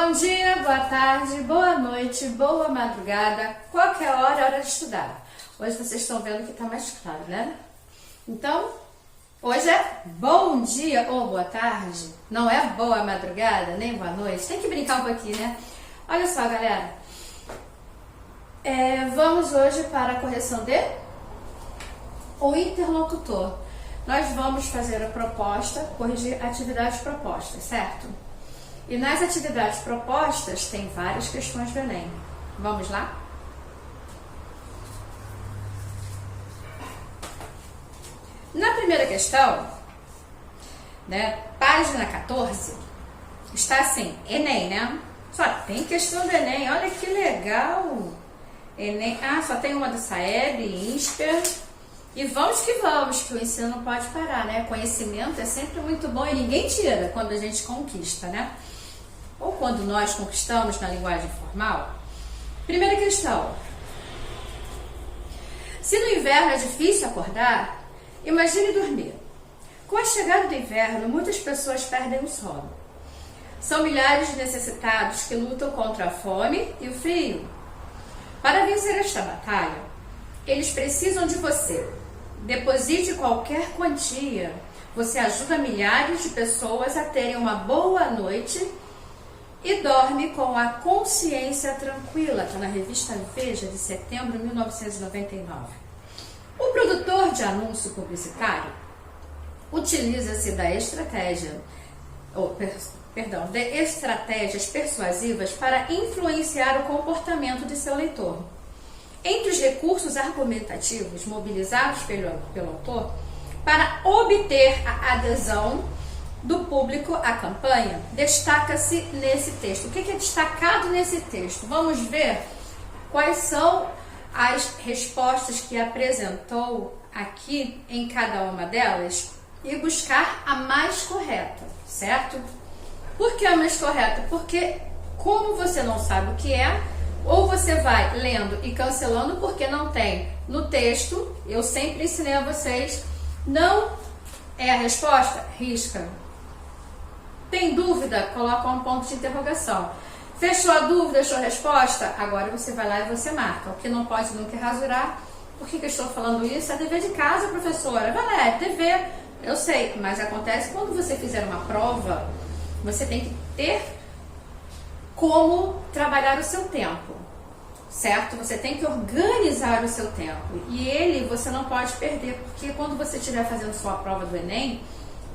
Bom dia, boa tarde, boa noite, boa madrugada, qualquer hora é hora de estudar. Hoje vocês estão vendo que está mais claro, né? Então, hoje é bom dia ou boa tarde, não é boa madrugada, nem boa noite, tem que brincar um pouquinho, né? Olha só, galera, vamos hoje para a correção de o interlocutor. Nós vamos fazer a proposta, corrigir atividades propostas, certo? E nas atividades propostas tem várias questões do Enem. Vamos lá? Na primeira questão, né, página 14, está assim, Enem, né? Só tem questão do Enem, olha que legal! Enem, só tem uma do Saeb, INSPER. E vamos, que o ensino não pode parar, né? Conhecimento é sempre muito bom e ninguém tira quando a gente conquista, né? Ou quando nós conquistamos na linguagem formal. Primeira questão. Se no inverno é difícil acordar, imagine dormir. Com a chegada do inverno, muitas pessoas perdem o sono. São milhares de necessitados que lutam contra a fome e o frio. Para vencer esta batalha, eles precisam de você. Deposite qualquer quantia. Você ajuda milhares de pessoas a terem uma boa noite e dorme com a consciência tranquila. Está na revista Veja, de setembro de 1999. O produtor de anúncio publicitário utiliza-se de estratégias persuasivas para influenciar o comportamento de seu leitor. Entre os recursos argumentativos mobilizados pelo autor para obter a adesão do público à campanha, destaca-se nesse texto. O que é destacado nesse texto? Vamos ver quais são as respostas que apresentou aqui em cada uma delas e buscar a mais correta, certo? Por que a mais correta? Porque como você não sabe o que é, ou você vai lendo e cancelando porque não tem no texto, eu sempre ensinei a vocês, não é a resposta, risca. Tem dúvida? Coloca um ponto de interrogação. Fechou a dúvida, achou a resposta? Agora você vai lá e você marca. O que não pode nunca é rasurar. Por que eu estou falando isso? É dever de casa, professora. Vai lá, é dever. Eu sei, mas acontece quando você fizer uma prova, você tem que ter como trabalhar o seu tempo, certo? Você tem que organizar o seu tempo. E ele você não pode perder, porque quando você estiver fazendo sua prova do Enem,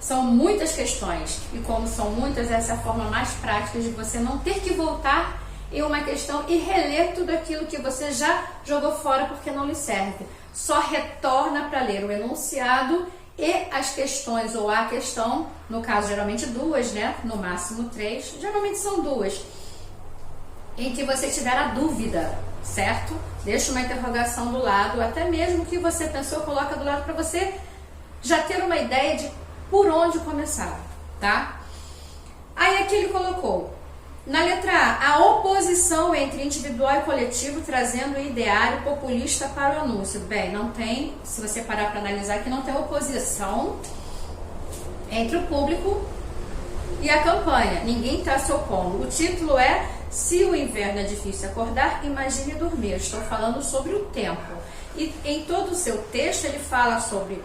são muitas questões, e como são muitas, essa é a forma mais prática de você não ter que voltar em uma questão e reler tudo aquilo que você já jogou fora porque não lhe serve. Só retorna para ler o enunciado e as questões, ou a questão, no caso geralmente duas, né? No máximo 3, geralmente são 2, em que você tiver a dúvida, certo? Deixa uma interrogação do lado, até mesmo que você pensou, coloca do lado para você já ter uma ideia de por onde começar, tá? Aí aqui ele colocou, na letra A oposição entre individual e coletivo, trazendo o ideário populista para o anúncio. Bem, não tem, se você parar para analisar aqui, não tem oposição entre o público e a campanha. Ninguém está se opondo. O título é Se o inverno é difícil acordar, imagine dormir. Eu estou falando sobre o tempo. E em todo o seu texto ele fala sobre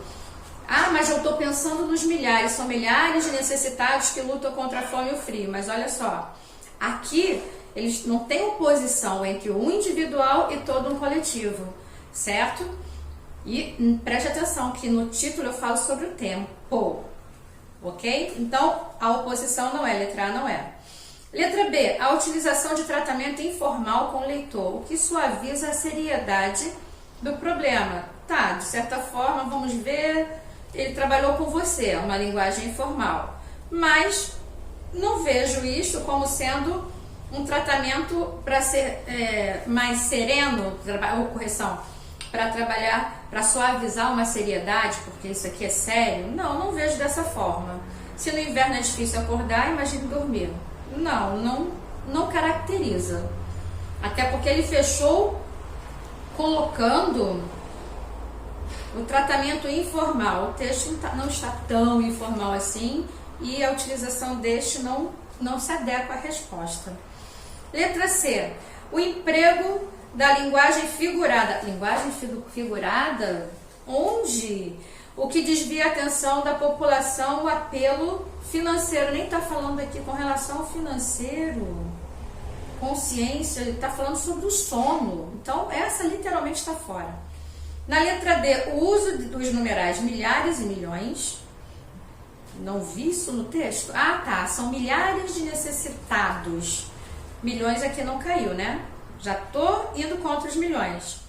mas eu estou pensando nos milhares, são milhares de necessitados que lutam contra a fome e o frio. Mas olha só, aqui eles não têm oposição entre o individual e todo um coletivo, certo? E preste atenção que no título eu falo sobre o tempo, ok? Então a oposição não é, letra A não é. Letra B, a utilização de tratamento informal com o leitor, o que suaviza a seriedade do problema. Tá, de certa forma, vamos ver, ele trabalhou com você, uma linguagem informal, mas não vejo isso como sendo um tratamento para ser mais sereno, ou correção, para trabalhar, para suavizar uma seriedade, porque isso aqui é sério. Não vejo dessa forma. Se no inverno é difícil acordar, imagine dormir. Não caracteriza. Até porque ele fechou colocando o tratamento informal. O texto não está tão informal assim e a utilização deste não se adequa à resposta. Letra C, o emprego da linguagem figurada. Linguagem figurada? Onde? O que desvia a atenção da população, o apelo financeiro. Nem está falando aqui com relação ao financeiro, consciência, ele está falando sobre o sono. Então, essa literalmente está fora. Na letra D, o uso dos numerais milhares e milhões. Não vi isso no texto? Ah, tá, são milhares de necessitados. Milhões aqui não caiu, né? Já tô indo contra os milhões.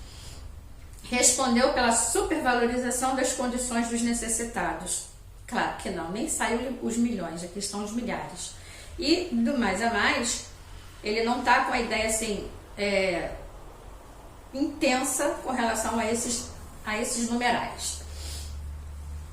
Respondeu pela supervalorização das condições dos necessitados. Claro que não, nem saiu os milhões, aqui estão os milhares. E do mais a mais, ele não tá com a ideia assim, intensa com relação a esses numerais.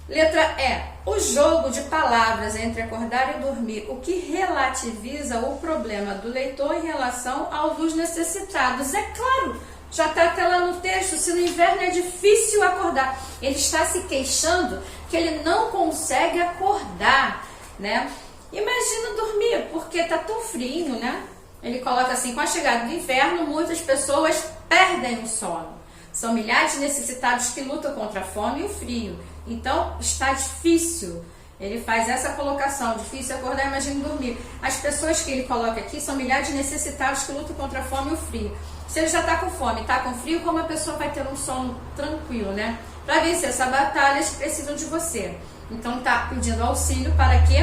Letra E, o jogo de palavras entre acordar e dormir, o que relativiza o problema do leitor em relação ao dos necessitados. É claro, já está até lá no texto, se no inverno é difícil acordar. Ele está se queixando que ele não consegue acordar, né? Imagina dormir, porque está tão frio, né? Ele coloca assim, com a chegada do inverno, muitas pessoas perdem o sono. São milhares de necessitados que lutam contra a fome e o frio. Então, está difícil. Ele faz essa colocação, difícil acordar, imagine dormir. As pessoas que ele coloca aqui são milhares de necessitados que lutam contra a fome e o frio. Se ele já está com fome, está com frio, como a pessoa vai ter um sono tranquilo, né? Para vencer essa batalha, eles precisam de você. Então, está pedindo auxílio para que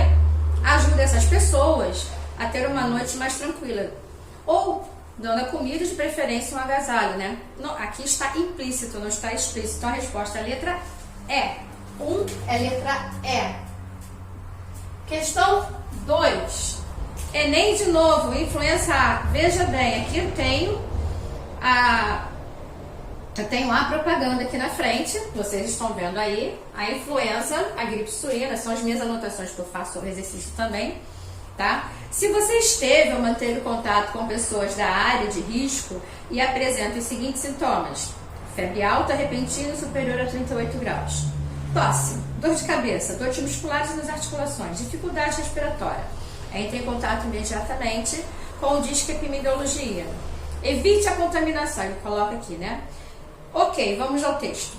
ajude essas pessoas a ter uma noite mais tranquila. Ou dando a comida, de preferência um agasalho, né? Não, aqui está implícito, não está explícito. Então, a resposta é a letra E. É letra E. Questão 2. Enem de novo, influenza A. Veja bem, aqui eu tenho a propaganda aqui na frente, vocês estão vendo aí, a influenza, a gripe suína, são as minhas anotações que eu faço sobre exercício também, tá? Se você esteve ou manteve contato com pessoas da área de risco e apresenta os seguintes sintomas: febre alta, repentina e superior a 38 graus. Tosse, dor de cabeça, dores musculares nas articulações, dificuldade respiratória. Entre em contato imediatamente com o Disque Epidemiologia. Evite a contaminação, ele coloca aqui, né? Ok, vamos ao texto.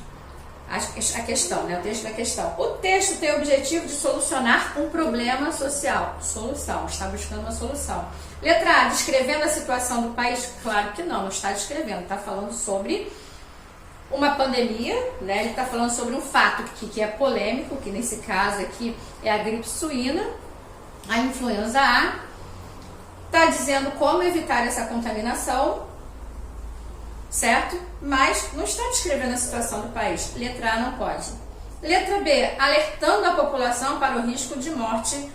A questão, né? O texto da questão. O texto tem o objetivo de solucionar um problema social. Solução, está buscando uma solução. Letra A, descrevendo a situação do país? Claro que não está descrevendo, está falando sobre uma pandemia, né? Ele está falando sobre um fato que é polêmico, que nesse caso aqui é a gripe suína, a influenza A. Está dizendo como evitar essa contaminação, certo? Mas não está descrevendo a situação do país. Letra A não pode. Letra B, alertando a população para o risco de morte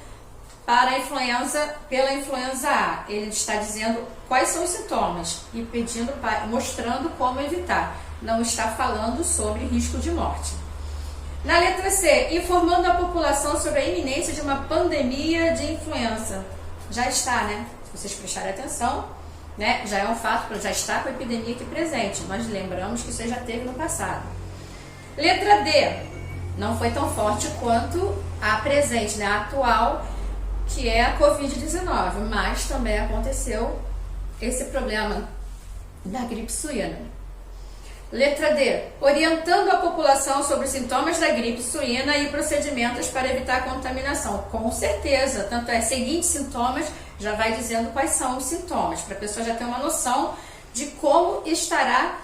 pela influenza A. Ele está dizendo quais são os sintomas e mostrando como evitar. Não está falando sobre risco de morte. Na letra C, informando a população sobre a iminência de uma pandemia de influenza. Já está, né? Se vocês prestarem atenção, né? Já é um fato, já está com a epidemia aqui presente. Nós lembramos que isso já teve no passado. Letra D, não foi tão forte quanto a presente, né? A atual, que é a Covid-19, mas também aconteceu esse problema da gripe suína. Letra D, orientando a população sobre os sintomas da gripe suína e procedimentos para evitar a contaminação. Com certeza, tanto é, seguintes sintomas, já vai dizendo quais são os sintomas, para a pessoa já ter uma noção de como estará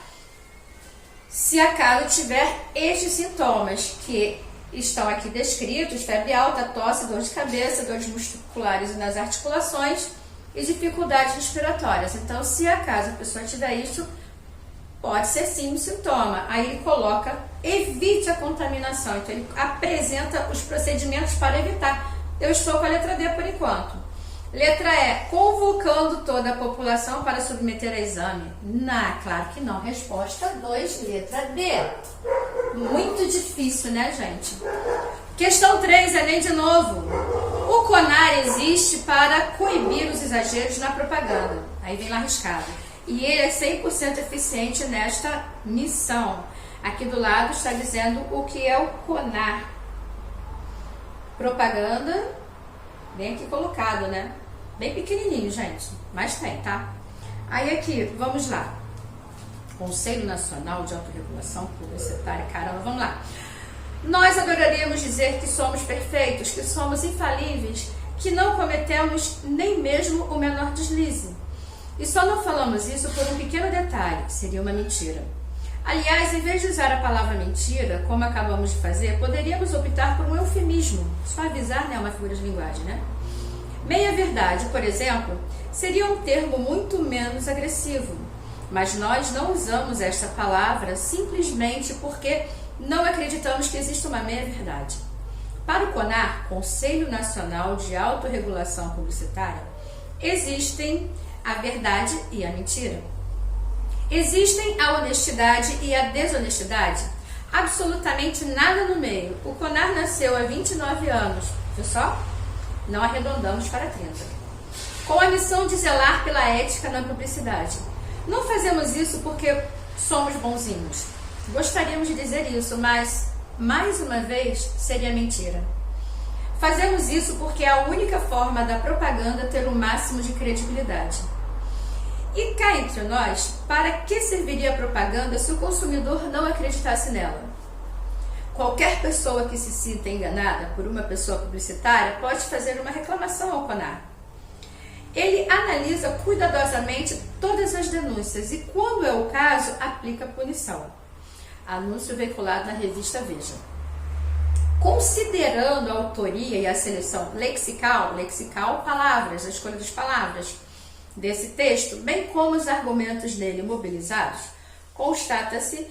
se acaso tiver estes sintomas, que estão aqui descritos: febre alta, tosse, dor de cabeça, dores musculares nas articulações e dificuldades respiratórias. Então, se acaso a pessoa tiver isso, pode ser sim um sintoma. Aí ele coloca, evite a contaminação. Então ele apresenta os procedimentos para evitar. Eu estou com a letra D por enquanto. Letra E, convocando toda a população para submeter a exame. Não, claro que não. Resposta 2, letra D. Muito difícil, né, gente? Questão 3, Enem de novo. O CONAR existe para coibir os exageros na propaganda. Aí vem lá arriscado. E ele é 100% eficiente nesta missão. Aqui do lado está dizendo o que é o CONAR. Propaganda, bem aqui colocado, né? Bem pequenininho, gente, mas tem, tá? Aí aqui, vamos lá. Conselho Nacional de Autorregulação Publicitária, caramba, vamos lá. Nós adoraríamos dizer que somos perfeitos, que somos infalíveis, que não cometemos nem mesmo o menor deslize. E só não falamos isso por um pequeno detalhe, seria uma mentira. Aliás, em vez de usar a palavra mentira, como acabamos de fazer, poderíamos optar por um eufemismo, suavizar, né, uma figura de linguagem, né? Meia-verdade, por exemplo, seria um termo muito menos agressivo, mas nós não usamos esta palavra simplesmente porque não acreditamos que exista uma meia-verdade. Para o CONAR, Conselho Nacional de Autorregulação Publicitária, existem a verdade e a mentira. Existem a honestidade e a desonestidade. Absolutamente nada no meio. O CONAR nasceu há 29 anos, viu só? Não arredondamos para 30. Com a missão de zelar pela ética na publicidade. Não fazemos isso porque somos bonzinhos. Gostaríamos de dizer isso, mas, mais uma vez, seria mentira. Fazemos isso porque é a única forma da propaganda ter o máximo de credibilidade. E cá entre nós, para que serviria a propaganda se o consumidor não acreditasse nela? Qualquer pessoa que se sinta enganada por uma pessoa publicitária pode fazer uma reclamação ao CONAR. Ele analisa cuidadosamente todas as denúncias e, quando é o caso, aplica punição. Anúncio veiculado na revista Veja. Considerando a autoria e a seleção lexical, palavras, a escolha das palavras desse texto, bem como os argumentos nele mobilizados, constata-se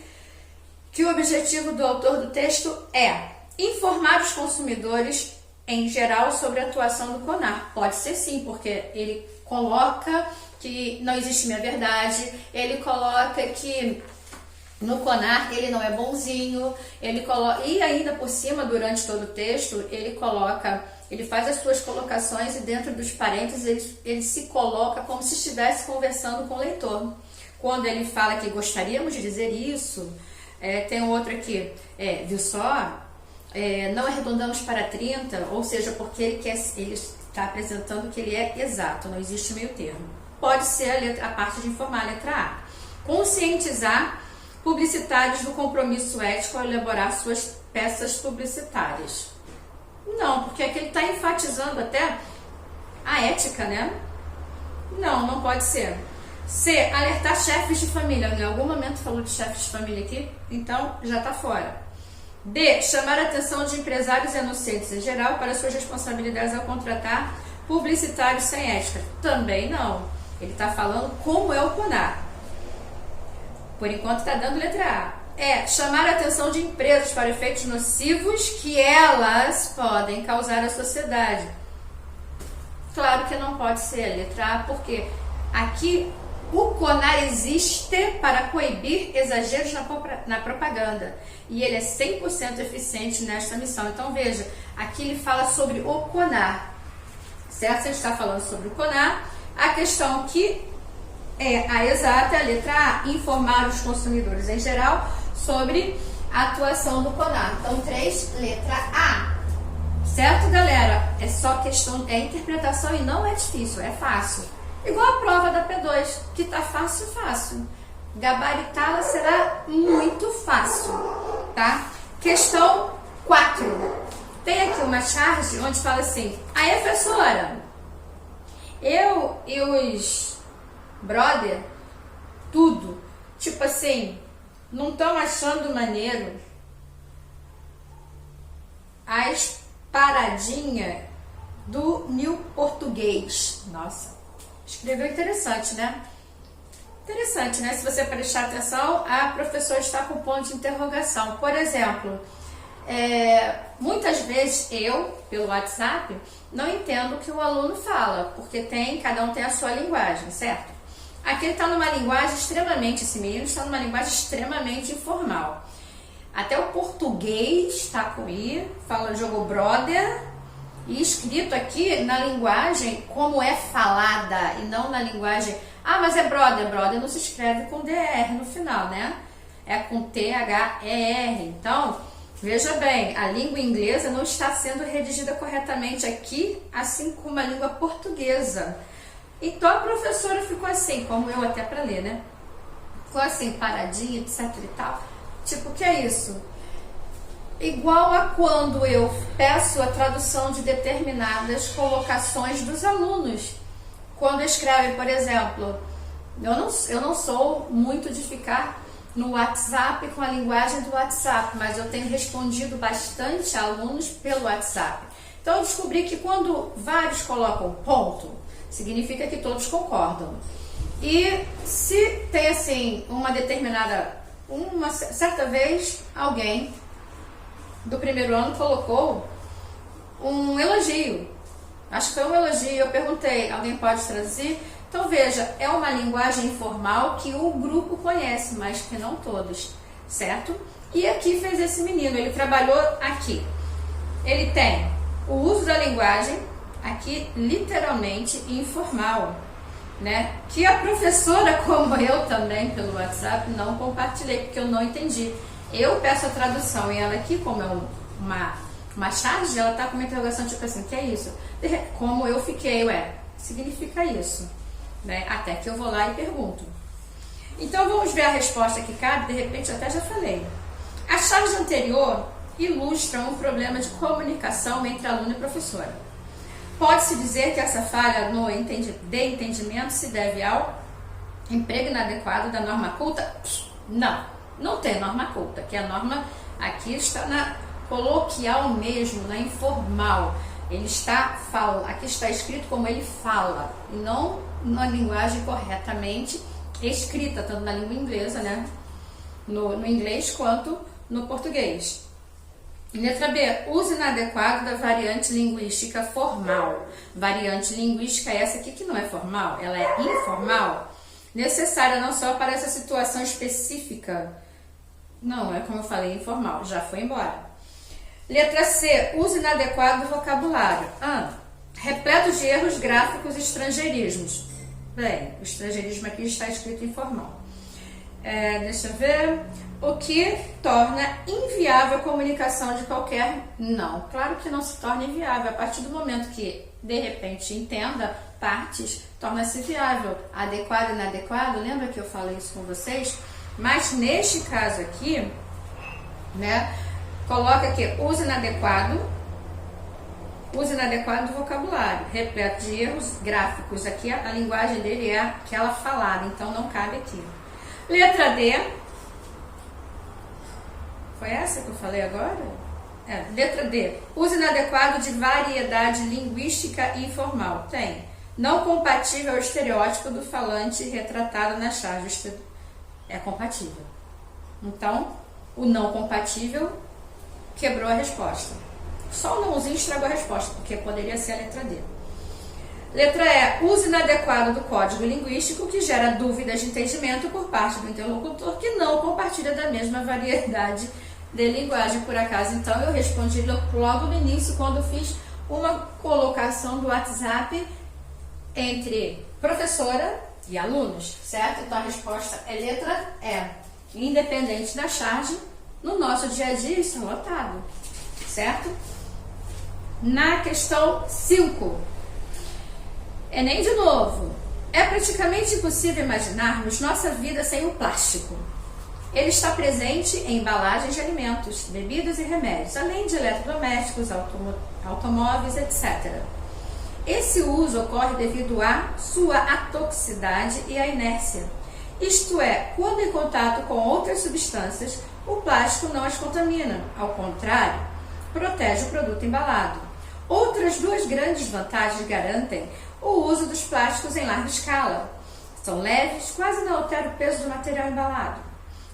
que o objetivo do autor do texto é informar os consumidores em geral sobre a atuação do CONAR. Pode ser sim, porque ele coloca que não existe meia-verdade, ele coloca que no CONAR ele não é bonzinho, ele coloca, e ainda por cima, durante todo o texto, ele faz as suas colocações e dentro dos parênteses ele se coloca como se estivesse conversando com o leitor. Quando ele fala que gostaríamos de dizer isso, tem outro aqui, viu só? Não arredondamos para 30, ou seja, porque ele está apresentando que ele é exato, não existe meio termo. Pode ser a parte de informar, a letra A. Conscientizar publicitários do compromisso ético ao elaborar suas peças publicitárias. Não, porque aqui ele está enfatizando até a ética, né? Não pode ser. C, alertar chefes de família. Em algum momento falou de chefes de família aqui, então já está fora. D, chamar a atenção de empresários e anunciantes em geral para suas responsabilidades ao contratar publicitários sem ética. Também não. Ele está falando como é o CONAR. Por enquanto está dando letra A. Chamar a atenção de empresas para efeitos nocivos que elas podem causar à sociedade. Claro que não pode ser a letra A, porque aqui o CONAR existe para coibir exageros na propaganda. E ele é 100% eficiente nesta missão. Então veja, aqui ele fala sobre o CONAR. Certo? Se ele está falando sobre o CONAR, a questão que é a exata, a letra A, informar os consumidores em geral sobre a atuação do CONAR. Então 3, letra A. Certo, galera? É só questão, é interpretação e não é difícil, é fácil. Igual a prova da P2, que tá fácil. Gabaritá-la será muito fácil, tá? Questão 4. Tem aqui uma charge onde fala assim: aí, professora, eu e os brother, tudo, tipo assim, não estão achando maneiro as paradinhas do New Português. Nossa, escreveu interessante, né? Interessante, né? Se você prestar atenção, a professora está com ponto de interrogação. Por exemplo, muitas vezes eu, pelo WhatsApp, não entendo o que o aluno fala, porque cada um tem a sua linguagem, certo? Aqui ele está numa linguagem esse menino está numa linguagem extremamente informal. Até o português está com I, jogou brother, e escrito aqui na linguagem como é falada, e não na linguagem, mas é brother não se escreve com DR no final, né? É com THER. Então, Veja bem, a língua inglesa não está sendo redigida corretamente aqui, assim como a língua portuguesa. Então a professora ficou assim, como eu até para ler, né? Ficou assim, paradinha, etc e tal. Tipo, o que é isso? Igual a quando eu peço a tradução de determinadas colocações dos alunos. Quando escrevem, por exemplo, eu não sou muito de ficar no WhatsApp com a linguagem do WhatsApp, mas eu tenho respondido bastante a alunos pelo WhatsApp. Então eu descobri que quando vários colocam ponto, significa que todos concordam. E se tem assim uma certa vez alguém do primeiro ano colocou um elogio. Acho que foi um elogio. Eu perguntei, alguém pode traduzir? Então veja, é uma linguagem informal que o grupo conhece, mas que não todos, certo? E aqui fez esse menino, ele trabalhou aqui. Ele tem o uso da linguagem aqui literalmente informal, né? Que a professora, como eu também pelo WhatsApp, não compartilhei, porque eu não entendi. Eu peço a tradução e ela aqui, como é uma charge, ela tá com uma interrogação tipo assim, que é isso? Como eu fiquei, significa isso, né? Até que eu vou lá e pergunto. Então vamos ver a resposta que cabe, de repente até já falei. A charge anterior ilustra um problema de comunicação entre aluno e professora. Pode-se dizer que essa falha no entendimento se deve ao emprego inadequado da norma culta? Não tem norma culta, que a norma aqui está na coloquial mesmo, na informal. Aqui está escrito como ele fala, e não na linguagem corretamente escrita, tanto na língua inglesa, né? No inglês quanto no português. Letra B, uso inadequado da variante linguística formal. Variante linguística é essa aqui que não é formal, ela é informal, necessária não só para essa situação específica. Não, é como eu falei, informal, já foi embora. Letra C, uso inadequado do vocabulário. Repleto de erros gráficos e estrangeirismos. Bem, o estrangeirismo aqui está escrito informal. Deixa eu ver. O que torna inviável a comunicação de qualquer... Não, claro que não se torna inviável. A partir do momento que, de repente, entenda partes, torna-se viável. Adequado e inadequado, lembra que eu falei isso com vocês? Mas neste caso aqui, né, coloca aqui uso inadequado do vocabulário, repleto de erros gráficos. Aqui a linguagem dele é aquela falada, então não cabe aqui. Letra D, foi essa que eu falei agora? Letra D, uso inadequado de variedade linguística informal. Tem, não compatível ao estereótipo do falante retratado na charge. É compatível. Então, o não compatível quebrou a resposta. Só o nãozinho estragou a resposta, porque poderia ser a letra D. Letra E, uso inadequado do código linguístico que gera dúvidas de entendimento por parte do interlocutor que não compartilha da mesma variedade de linguagem, por acaso. Então, eu respondi logo no início, quando fiz uma colocação do WhatsApp entre professora e alunos, certo? Então, a resposta é letra E. Independente da charge, no nosso dia a dia, isso é lotado, certo? Na questão 5, Enem de novo. É praticamente impossível imaginarmos nossa vida sem o plástico. Ele está presente em embalagens de alimentos, bebidas e remédios, além de eletrodomésticos, automóveis, etc. Esse uso ocorre devido à sua atoxicidade e à inércia. Isto é, quando em contato com outras substâncias, o plástico não as contamina. Ao contrário, protege o produto embalado. Outras duas grandes vantagens garantem o uso dos plásticos em larga escala. São leves, quase não altera o peso do material embalado.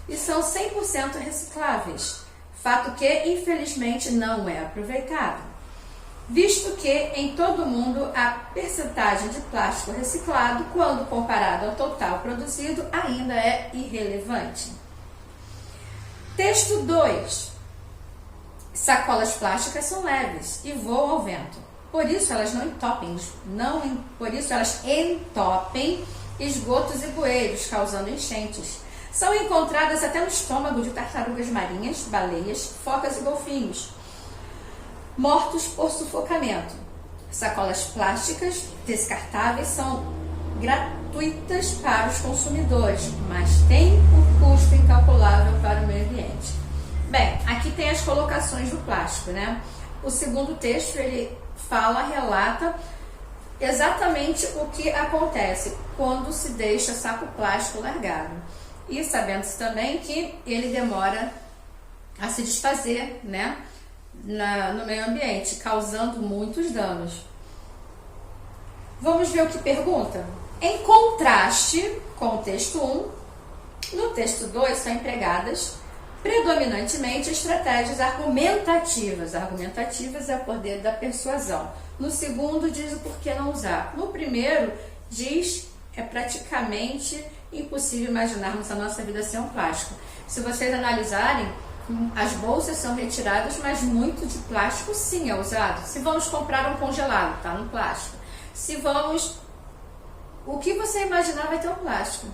E são 100% recicláveis, fato que, infelizmente, não é aproveitado, visto que em todo o mundo a percentagem de plástico reciclado, quando comparado ao total produzido, ainda é irrelevante. Texto 2. Sacolas plásticas são leves e voam ao vento. Por isso elas entopem esgotos e bueiros, causando enchentes. São encontradas até no estômago de tartarugas marinhas, baleias, focas e golfinhos, mortos por sufocamento. Sacolas plásticas descartáveis são gratuitas para os consumidores, mas têm um custo incalculável para o meio ambiente. Bem, aqui tem as colocações do plástico, né? O segundo texto, ele relata exatamente o que acontece quando se deixa saco plástico largado. E sabendo-se também que ele demora a se desfazer, né, no meio ambiente, causando muitos danos. Vamos ver o que pergunta? Em contraste com o texto 1, no texto 2 são empregadas predominantemente estratégias argumentativas. Argumentativas é o poder da persuasão. No segundo diz o porquê não usar. No primeiro diz é praticamente impossível imaginarmos a nossa vida sem um plástico. Se vocês analisarem, as bolsas são retiradas, mas muito de plástico sim é usado. Se vamos comprar um congelado, está no plástico. Se vamos... O que você imaginar vai ter um plástico.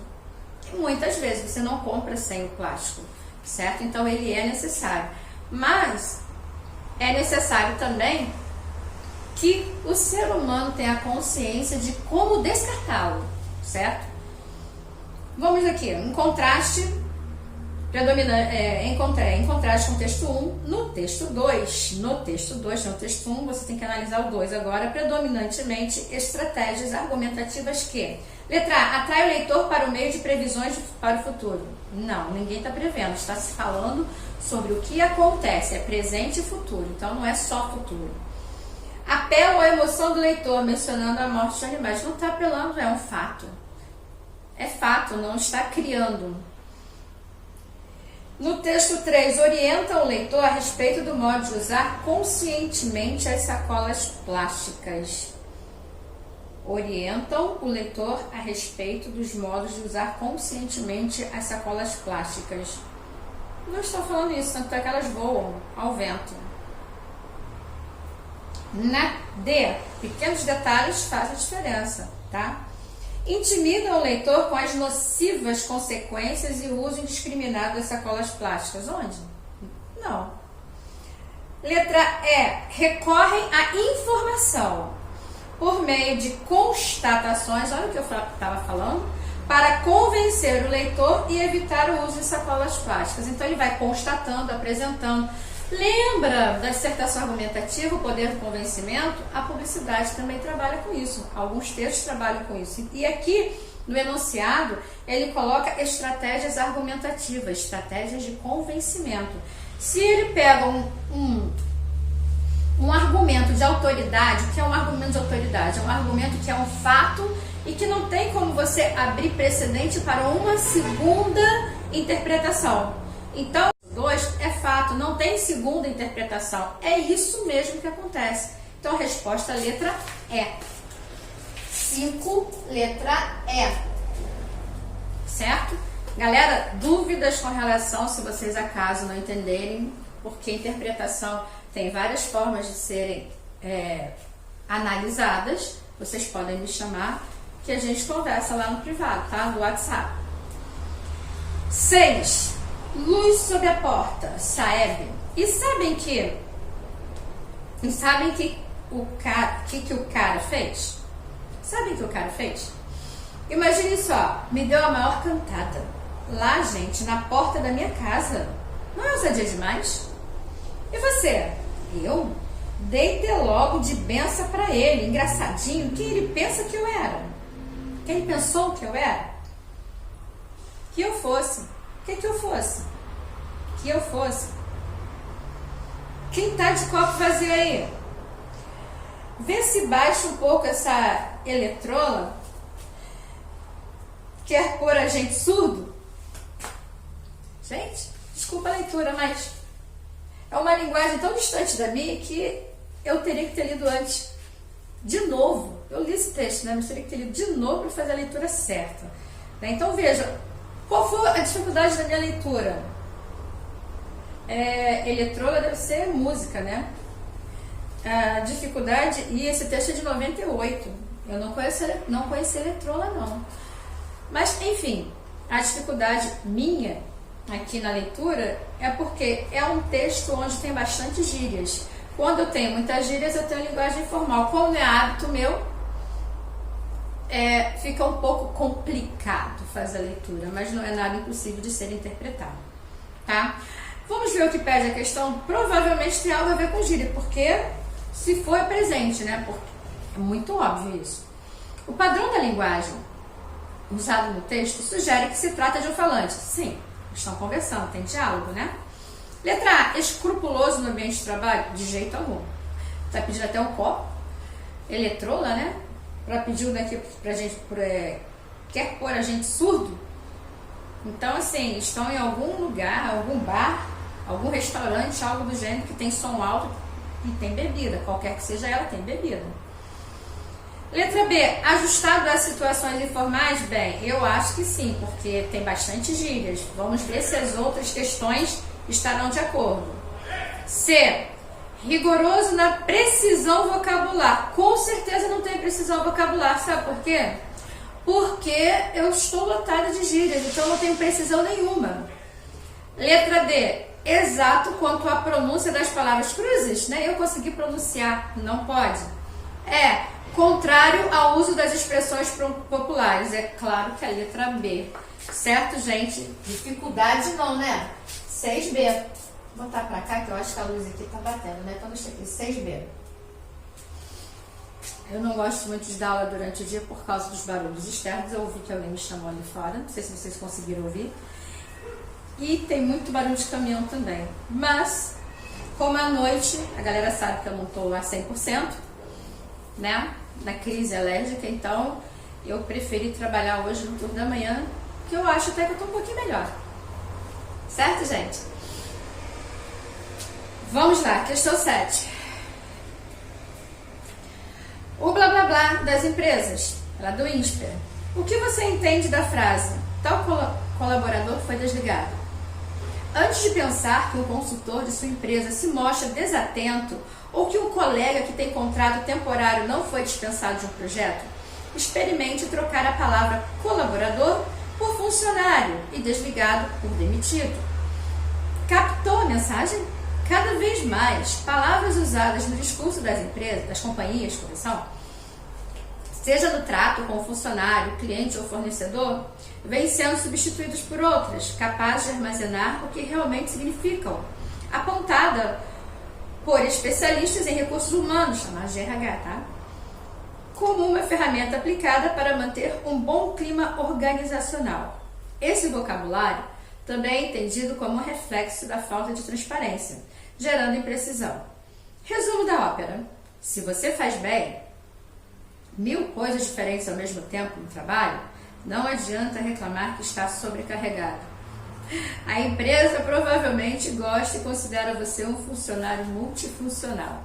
E muitas vezes você não compra sem o plástico, certo? Então ele é necessário. Mas é necessário também que o ser humano tenha consciência de como descartá-lo, certo? Vamos aqui, em contraste em contraste com o texto 1, no texto 2, no texto 1, você tem que analisar o 2 agora, predominantemente estratégias argumentativas que, letra A, atrai o leitor para o meio de previsões para o futuro. Não, ninguém está prevendo, está se falando sobre o que acontece, é presente e futuro, então não é só futuro. Apela à emoção do leitor, mencionando a morte de animais. Não está apelando, é um fato. É fato, não está criando. No texto 3, orienta o leitor a respeito do modo de usar conscientemente as sacolas plásticas. Orientam o leitor a respeito dos modos de usar conscientemente as sacolas plásticas. Não estou falando isso, tanto é que elas voam ao vento. Na D, pequenos detalhes fazem diferença, tá? Intimidam o leitor com as nocivas consequências e o uso indiscriminado das sacolas plásticas. Onde? Não. Letra E, recorrem à informação por meio de constatações, olha o que eu estava falando, para convencer o leitor e evitar o uso de sacolas plásticas. Então ele vai constatando, apresentando. Lembra da dissertação argumentativa, o poder do convencimento? A publicidade também trabalha com isso. Alguns textos trabalham com isso. E aqui, no enunciado, ele coloca estratégias argumentativas, estratégias de convencimento. Se ele pega um argumento de autoridade, o que é um argumento de autoridade? É um argumento que é um fato e que não tem como você abrir precedente para uma segunda interpretação. Então, 2 é fato, não tem segunda interpretação. É isso mesmo que acontece. Então, a resposta, letra E. 5, letra E. Certo? Galera, dúvidas com relação, se vocês acaso não entenderem, porque interpretação tem várias formas de serem analisadas, vocês podem me chamar, que a gente conversa lá no privado, tá? No WhatsApp. 6. Luz sob a porta, Saeb. E sabem que o cara fez? Sabem o que o cara fez? Imagine só, me deu a maior cantada. Lá, gente, na porta da minha casa. Não é ousadia demais? E você? Eu? Deitei logo de benção pra ele, engraçadinho. Quem ele pensa que eu era? Quem ele pensou que eu era? Que eu fosse. Que eu fosse? Que eu fosse? Quem tá de copo vazio aí? Vê se baixa um pouco essa eletrola. Quer pôr a gente surdo? Gente, desculpa a leitura, mas é uma linguagem tão distante da minha que eu teria que ter lido antes. De novo. Eu li esse texto, né? Mas teria que ter lido de novo para fazer a leitura certa. Então veja, qual foi a dificuldade da minha leitura? Eletrola deve ser música, né? A dificuldade, e esse texto é de 98. Eu não conheci eletrola, não. Mas, enfim, a dificuldade minha aqui na leitura é porque é um texto onde tem bastante gírias. Quando eu tenho muitas gírias, eu tenho linguagem informal. Como é hábito meu, fica um pouco complicado fazer a leitura, mas não é nada impossível de ser interpretado, tá? Vamos ver o que pede a questão. Provavelmente tem algo a ver com gíria, porque se for é presente, né? Porque é muito óbvio isso. O padrão da linguagem usado no texto sugere que se trata de um falante. Sim, estão conversando, tem diálogo, né? Letra A, escrupuloso no ambiente de trabalho? De jeito algum. Tá pedindo até um copo, eletrola, né? Para pedir daqui pra gente, quer pôr a gente surdo? Então, assim, estão em algum lugar, algum bar, algum restaurante, algo do gênero que tem som alto e tem bebida, qualquer que seja ela, tem bebida. Letra B, ajustado às situações informais? Bem, eu acho que sim, porque tem bastante gírias. Vamos ver se as outras questões estarão de acordo. C, rigoroso na precisão vocabular. Com certeza não tem precisão vocabular, sabe por quê? Porque eu estou lotada de gírias, então eu não tenho precisão nenhuma. Letra D, exato quanto à pronúncia das palavras cruzes, né? Eu consegui pronunciar, não pode. Contrário ao uso das expressões populares. É claro que a letra B. Certo, gente? Dificuldade não, né? 6B. Vou botar pra cá que eu acho que a luz aqui tá batendo, né? Então deixa aqui, 6B. Eu não gosto muito de dar aula durante o dia por causa dos barulhos externos. Eu ouvi que alguém me chamou ali fora. Não sei se vocês conseguiram ouvir. E tem muito barulho de caminhão também. Mas, como à noite, a galera sabe que eu não tô a 100%, né? Na crise alérgica, então eu preferi trabalhar hoje no turno da manhã, que eu acho até que eu tô um pouquinho melhor. Certo, gente? Vamos lá, questão 7. O blá blá blá das empresas, lá do INSPER. O que você entende da frase tal colaborador foi desligado? Antes de pensar que um consultor de sua empresa se mostra desatento ou que um colega que tem contrato temporário não foi dispensado de um projeto, experimente trocar a palavra colaborador por funcionário e desligado por demitido. Captou a mensagem? Cada vez mais, palavras usadas no discurso das empresas, das companhias, correção, seja no trato com o funcionário, cliente ou fornecedor, vêm sendo substituídas por outras, capazes de armazenar o que realmente significam, apontada por especialistas em recursos humanos, chamados de RH, tá? Como uma ferramenta aplicada para manter um bom clima organizacional. Esse vocabulário também é entendido como um reflexo da falta de transparência, gerando imprecisão. Resumo da ópera: se você faz bem 1000 coisas diferentes ao mesmo tempo no trabalho, não adianta reclamar que está sobrecarregado. A empresa provavelmente gosta e considera você um funcionário multifuncional.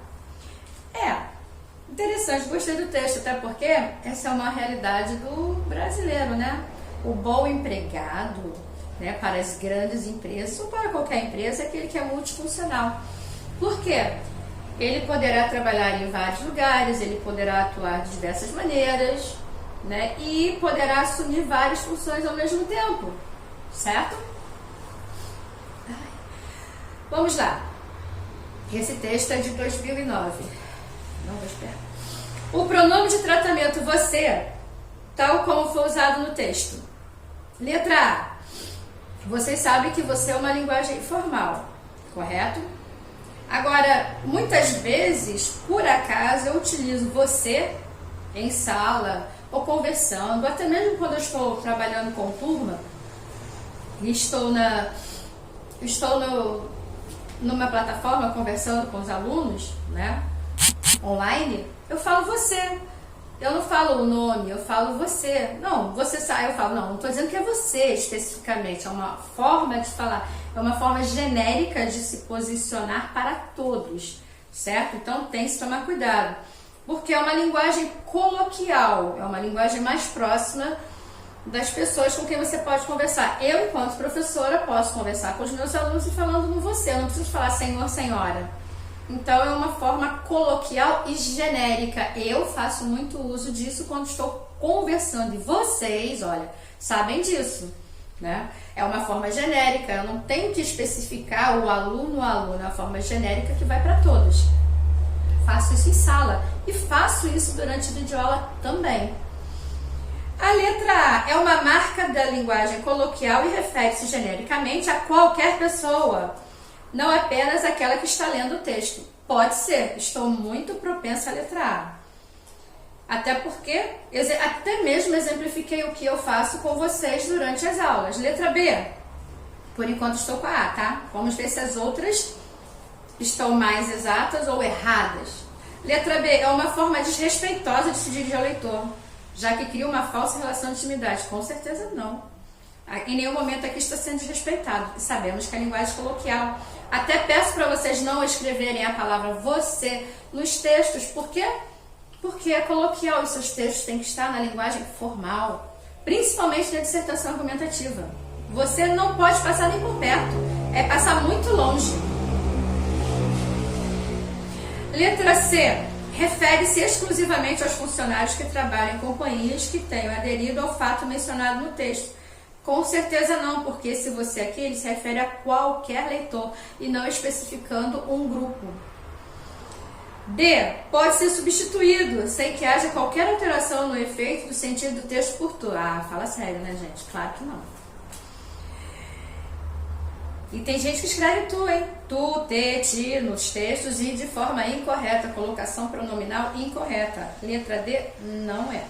Interessante, gostei do texto, até porque essa é uma realidade do brasileiro, né? O bom empregado, né, para as grandes empresas ou para qualquer empresa é aquele que é multifuncional. Por quê? Ele poderá trabalhar em vários lugares, ele poderá atuar de diversas maneiras, né? E poderá assumir várias funções ao mesmo tempo, certo? Vamos lá. Esse texto é de 2009. Não vou esperar. O pronome de tratamento você, tal como foi usado no texto. Letra A. Vocês sabem que você é uma linguagem informal, correto? Agora, muitas vezes, por acaso, eu utilizo você em sala ou conversando, até mesmo quando eu estou trabalhando com turma e estou numa plataforma conversando com os alunos, né, online, eu falo você. Eu não falo o nome, eu falo você. Não, você sai, eu falo, não estou dizendo que é você especificamente, é uma forma de falar, é uma forma genérica de se posicionar para todos, certo? Então tem que tomar cuidado, porque é uma linguagem coloquial, é uma linguagem mais próxima das pessoas com quem você pode conversar. Eu, enquanto professora, posso conversar com os meus alunos e falando no você, eu não preciso falar senhor, senhora. Então, é uma forma coloquial e genérica. Eu faço muito uso disso quando estou conversando. E vocês, olha, sabem disso. né? É uma forma genérica, eu não tenho que especificar o aluno ou aluna, é uma forma genérica que vai para todos. Faço isso em sala e faço isso durante a videoaula também. A letra A é uma marca da linguagem coloquial e refere-se genericamente a qualquer pessoa, não apenas aquela que está lendo o texto. Pode ser, estou muito propensa à letra A. Até porque, até mesmo exemplifiquei o que eu faço com vocês durante as aulas. Letra B, por enquanto estou com a A, tá? Vamos ver se as outras estão mais exatas ou erradas. Letra B é uma forma desrespeitosa de se dirigir ao leitor, já que cria uma falsa relação de intimidade. Com certeza não. Em nenhum momento aqui está sendo desrespeitado. E sabemos que a linguagem é coloquial. Até peço para vocês não escreverem a palavra você nos textos. Por quê? Porque é coloquial e seus textos têm que estar na linguagem formal, principalmente na dissertação argumentativa. Você não pode passar nem por perto, é passar muito longe. Letra C. Refere-se exclusivamente aos funcionários que trabalham em companhias que tenham aderido ao fato mencionado no texto. Com certeza não, porque se você aqui, ele se refere a qualquer leitor e não especificando um grupo. D. Pode ser substituído sem que haja qualquer alteração no efeito do sentido do texto por tu. Ah, fala sério, né, gente? Claro que não. E tem gente que escreve tu, hein? Tu, te, ti nos textos e de forma incorreta, colocação pronominal incorreta. Letra D não é.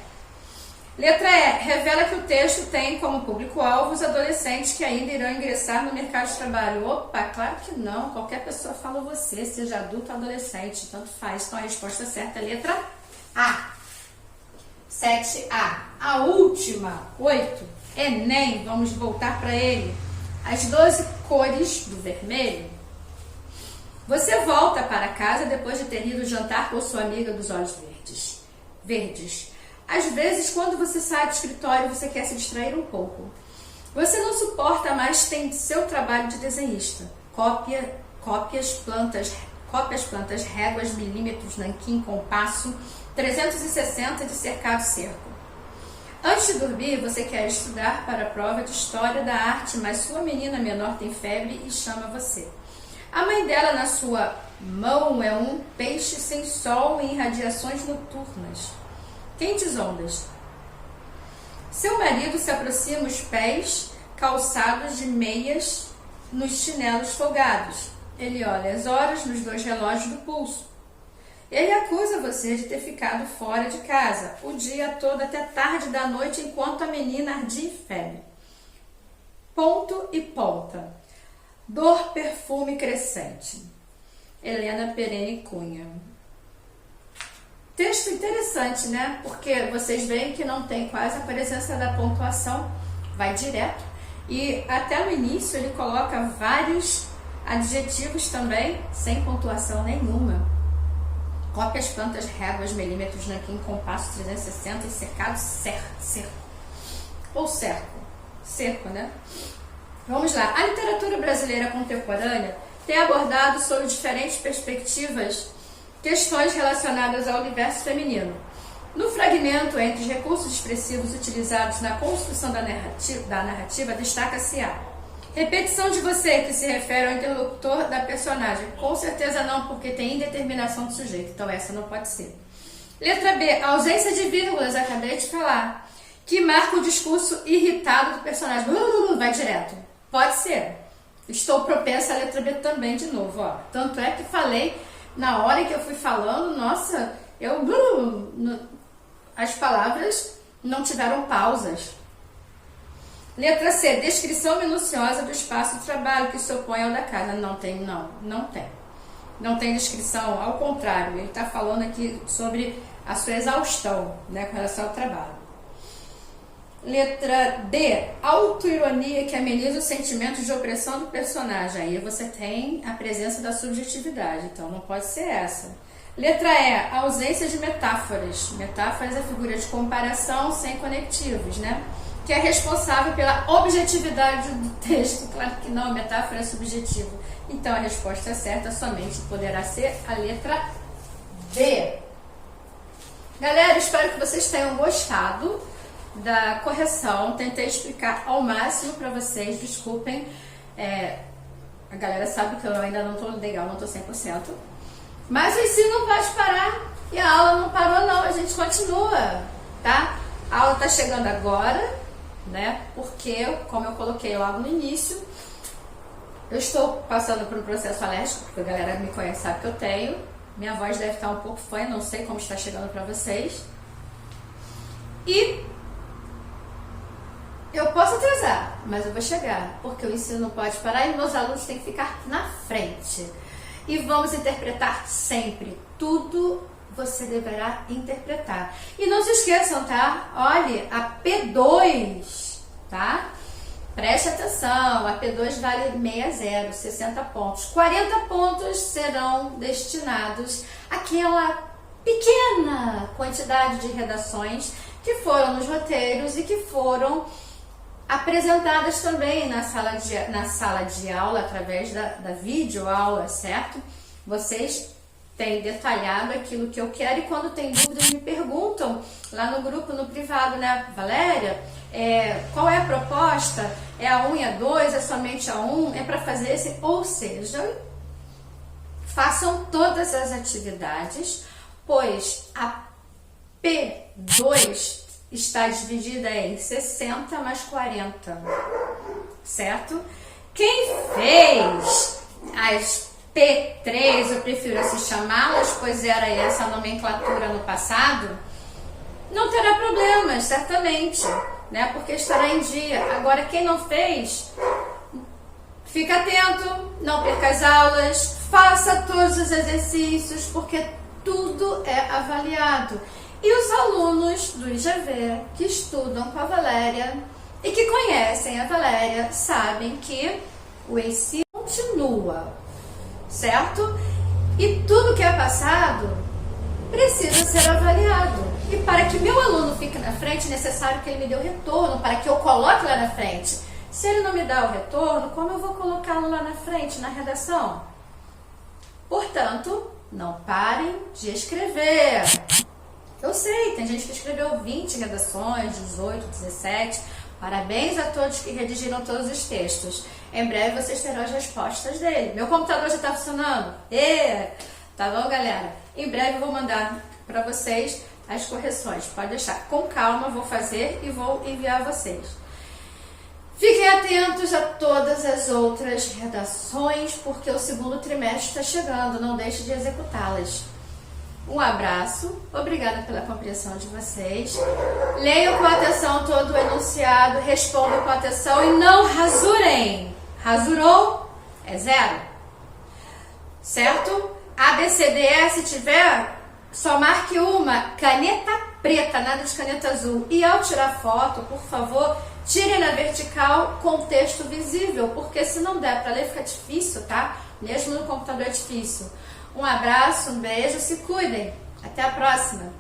Letra E. Revela que o texto tem como público-alvo os adolescentes que ainda irão ingressar no mercado de trabalho. Opa, claro que não. Qualquer pessoa fala você, seja adulto ou adolescente. Tanto faz. Então a resposta certa é letra A. 7A. A última, 8. Enem. Vamos voltar para ele. As 12 cores do vermelho. Você volta para casa depois de ter ido jantar com sua amiga dos olhos verdes. Às vezes, quando você sai do escritório, você quer se distrair um pouco. Você não suporta mais seu trabalho de desenhista. Cópias, plantas, réguas, milímetros, nanquim, compasso, 360 de cercado cerco. Antes de dormir, você quer estudar para a prova de História da Arte, mas sua menina menor tem febre e chama você. A mãe dela na sua mão é um peixe sem sol em radiações noturnas. Quentes ondas. Seu marido se aproxima os pés calçados de meias nos chinelos folgados. Ele olha as horas nos 2 relógios do pulso. Ele acusa você de ter ficado fora de casa o dia todo até tarde da noite enquanto a menina ardia em febre. Ponto e ponta. Dor, perfume crescente. Helena Perene Cunha. Texto interessante, né? Porque vocês veem que não tem quase a presença da pontuação, vai direto. E até no início ele coloca vários adjetivos também, sem pontuação nenhuma. Cópias, plantas, réguas, milímetros, nanquim, compasso, 360 e cercado, cerco. Ou cerco, né? Vamos lá. A literatura brasileira contemporânea tem abordado sob diferentes perspectivas questões relacionadas ao universo feminino. No fragmento entre os recursos expressivos utilizados na construção da narrativa destaca-se a repetição de você, que se refere ao interlocutor da personagem. Com certeza não, porque tem indeterminação do sujeito, então essa não pode ser. Letra B, ausência de vírgulas, acabei de falar, que marca o discurso irritado do personagem. Vai direto. Pode ser. Estou propensa à letra B também, de novo. Ó. Tanto é que falei, na hora que eu fui falando, nossa, as palavras não tiveram pausas. Letra C, descrição minuciosa do espaço de trabalho que se opõe ao da casa. Não tem. Não tem descrição, ao contrário, ele está falando aqui sobre a sua exaustão, né, com relação ao trabalho. Letra D, autoironia que ameniza os sentimentos de opressão do personagem. Aí você tem a presença da subjetividade, então não pode ser essa. Letra E, ausência de metáforas. Metáforas é figura de comparação sem conectivos, né? Que é responsável pela objetividade do texto. Claro que não, a metáfora é subjetiva. Então a resposta certa somente poderá ser a letra D. Galera, espero que vocês tenham gostado da correção. Tentei explicar ao máximo para vocês, desculpem. A galera sabe que eu ainda não tô legal, não tô 100%. Mas o ensino não pode parar e a aula não parou não, a gente continua, tá? A aula tá chegando agora, né? Porque, como eu coloquei logo no início, eu estou passando por um processo alérgico, porque a galera me conhece, sabe que eu tenho. Minha voz deve estar um pouco fanha, não sei como está chegando para vocês. E eu posso atrasar, mas eu vou chegar, porque o ensino não pode parar e meus alunos têm que ficar na frente. E vamos interpretar sempre. Tudo você deverá interpretar. E não se esqueçam, tá? Olhe, a P2, tá? Preste atenção, a P2 vale 60, 60 pontos. 40 pontos serão destinados àquela pequena quantidade de redações que foram nos roteiros e que foram apresentadas também na sala de aula, através da videoaula, certo? Vocês têm detalhado aquilo que eu quero e quando tem dúvidas me perguntam lá no grupo, no privado, né? Valéria, qual é a proposta? É a 1 e a 2? É somente a 1? É para fazer esse? Ou seja, façam todas as atividades, pois a P2 está dividida em 60 mais 40, certo? Quem fez as P3, eu prefiro assim chamá-las, pois era essa a nomenclatura no passado, não terá problemas, certamente, né? Porque estará em dia. Agora, quem não fez, fica atento, não perca as aulas, faça todos os exercícios, porque tudo é avaliado. E os alunos do IGV que estudam com a Valéria e que conhecem a Valéria sabem que o ensino continua, certo? E tudo que é passado precisa ser avaliado. E para que meu aluno fique na frente, é necessário que ele me dê o retorno, para que eu coloque lá na frente. Se ele não me dá o retorno, como eu vou colocá-lo lá na frente, na redação? Portanto, não parem de escrever. Eu sei, tem gente que escreveu 20 redações, 18, 17. Parabéns a todos que redigiram todos os textos. Em breve vocês terão as respostas dele. Meu computador já está funcionando? Tá bom, galera? Em breve eu vou mandar para vocês as correções. Pode deixar. Com calma, vou fazer e vou enviar a vocês. Fiquem atentos a todas as outras redações, porque o segundo trimestre está chegando. Não deixe de executá-las. Um abraço, obrigada pela compreensão de vocês. Leiam com atenção todo o enunciado, respondam com atenção e não rasurem. Rasurou é 0. Certo? A, B, C, D, E, se tiver, só marque uma. Caneta preta, nada de caneta azul. E ao tirar foto, por favor, tire na vertical com o texto visível, porque se não der para ler fica difícil, tá? Mesmo no computador é difícil. Um abraço, um beijo, se cuidem. Até a próxima!